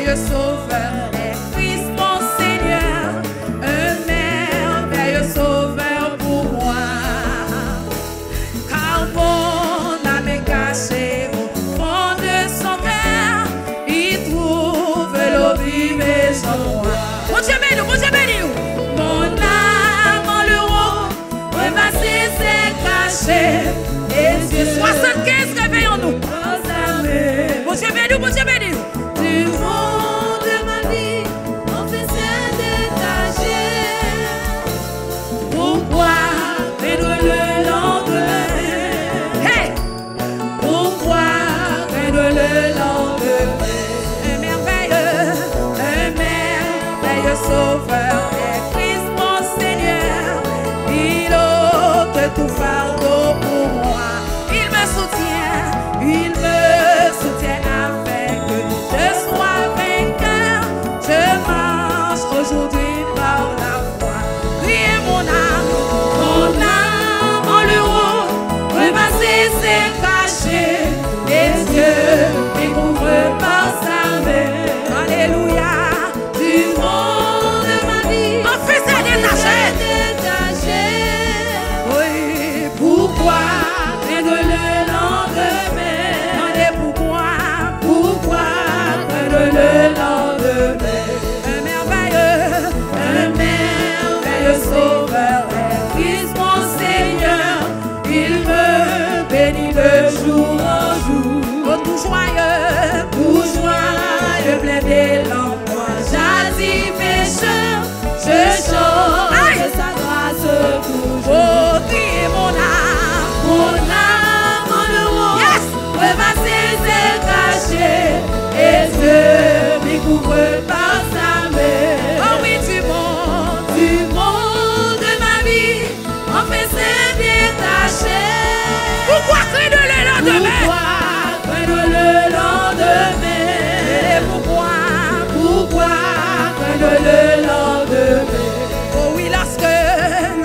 merveilleux sauveur est Christ mon Seigneur, un merveilleux sauveur pour moi. Car mon âme est cachée au fond de son cœur, il trouve l'eau vive et sans moi. Mon Dieu béni, mon âme en l'euro, repassé c'est caché, et Dieu 75 réveillons-nous. Mon Dieu béni, du monde de ma vie, on fait s'est détaché. Pourquoi craindre le lendemain? Hey! Pourquoi craindre le lendemain? Un merveilleux sauveur est Christ mon Seigneur. Il ôte tout fardeau pour moi. Il me soutient afin que je sois vainqueur. Je marche aujourd'hui par la foi. Criez mon âme en l'euro, repassé c'est caché, et Dieu découvre par sa main. Alléluia, du monde de ma vie, on fait ça détaché. Oui, pourquoi craindre le lendemain? Pourquoi craindre le lendemain? Un merveilleux sauveur est Christ mon Seigneur. Il me bénit de jour en jour. Oh, tout joyeux, plein d'élan, moi j'agis pécheur, je chante de sa grâce toujours. Oh, criez mon âme en l'euro, yes! Repassé c'est caché, et Dieu m'y couvre par sa main. Oh oui, du monde de ma vie, enfin c'est détaché. Pourquoi craindre le lendemain? Pourquoi craindre le lendemain? Oh oui, lorsque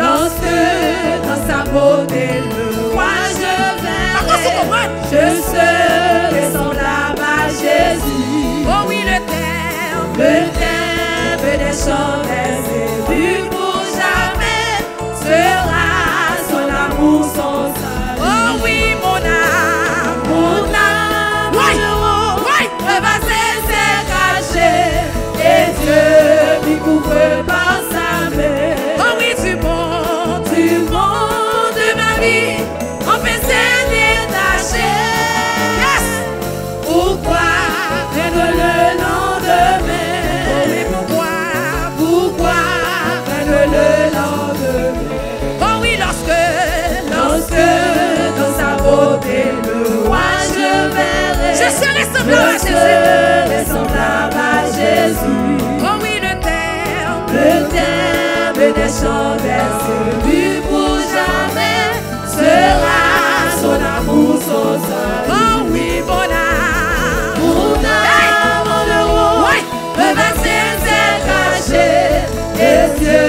dans sa beauté le roi je verrai, je serai semblable à Jésus. Oh oui, le terme des chants des élus pour jamais sera son amour, son salut. Oh oui, mon âme, repassé c'est caché, et Dieu m'y couvre par sa main. Oh oui, du monde de ma vie, enfin c'est détaché. Yes! Pourquoi craindre le lendemain? Oh oui, pourquoi craindre le lendemain? Oh oui, lorsque dans sa beauté le roi je verrai, je serai semblable à Jésus. Oh oui, le terme des chants des élus pour jamais sera son amour, son salut. Oh oui, mon âme en l'euro, repassé c'est caché, et Dieu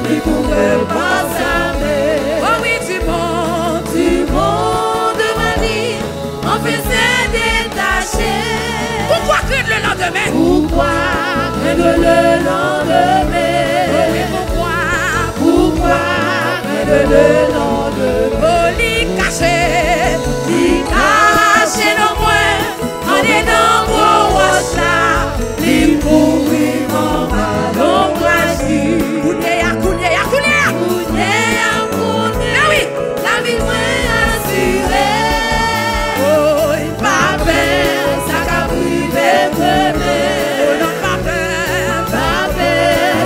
m'y couvre par sa main. Oh oui, du monde de ma vie, enfin c'est détaché. Pourquoi craindre le lendemain? Pourquoi craindre le lendemain? Oh oui, pourquoi craindre le lendemain? Oh, l'y cacher non moins, en dedans gros roche là, l'y couvrir mon ballon gratuit. Ah oui, la vie moins assurée. Oh, pas peur, ça qu'a privé demain. Oh non, pas peur,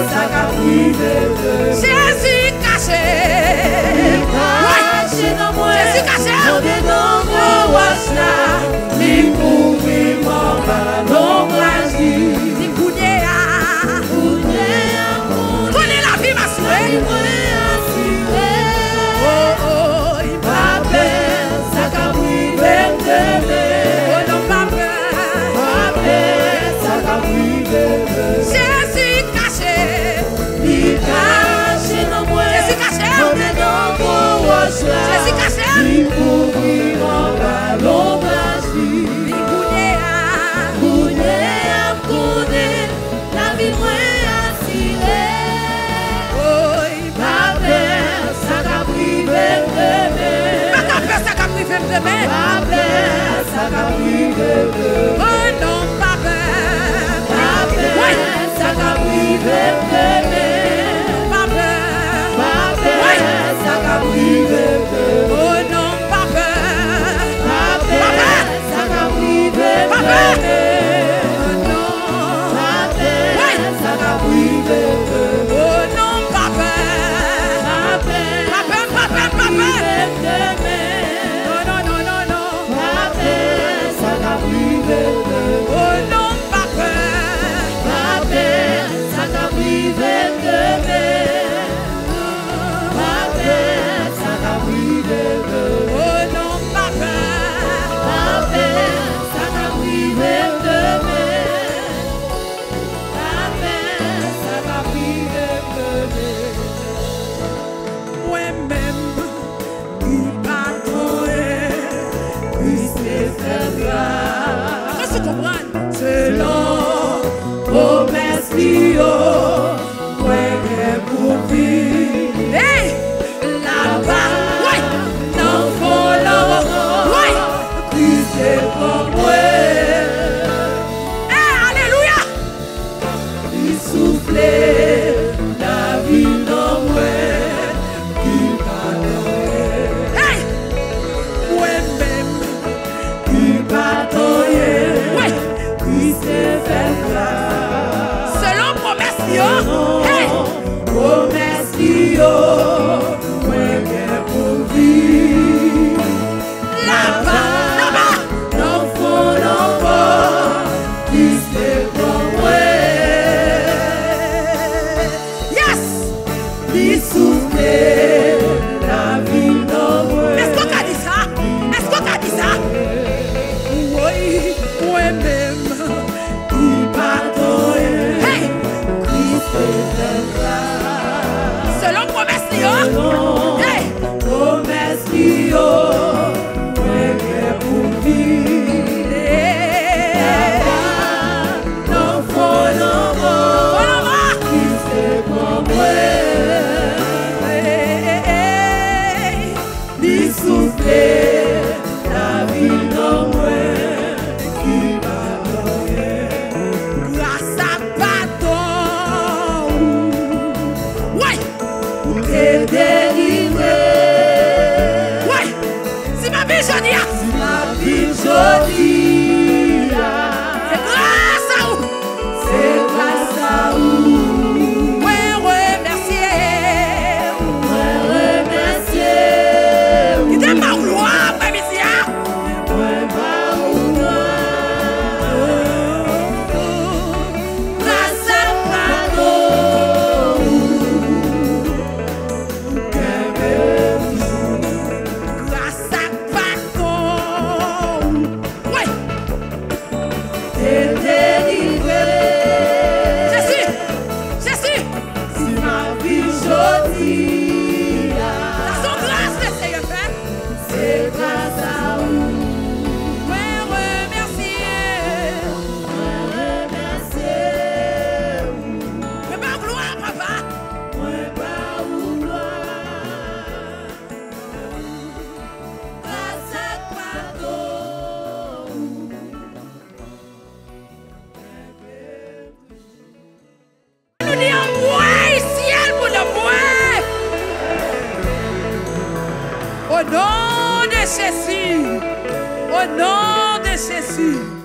ça qu'a privé demain. Jésus caché dans moi, Jésus caché en dedans gros roche là, l'y couvrir mon ballon gratuit. Connais la vie m'assurée. Jésus caché dans moi, Jésus caché dans Jésus caché pour vivre en ballon gratuit. Au nom de Jésus, au nom de Jésus.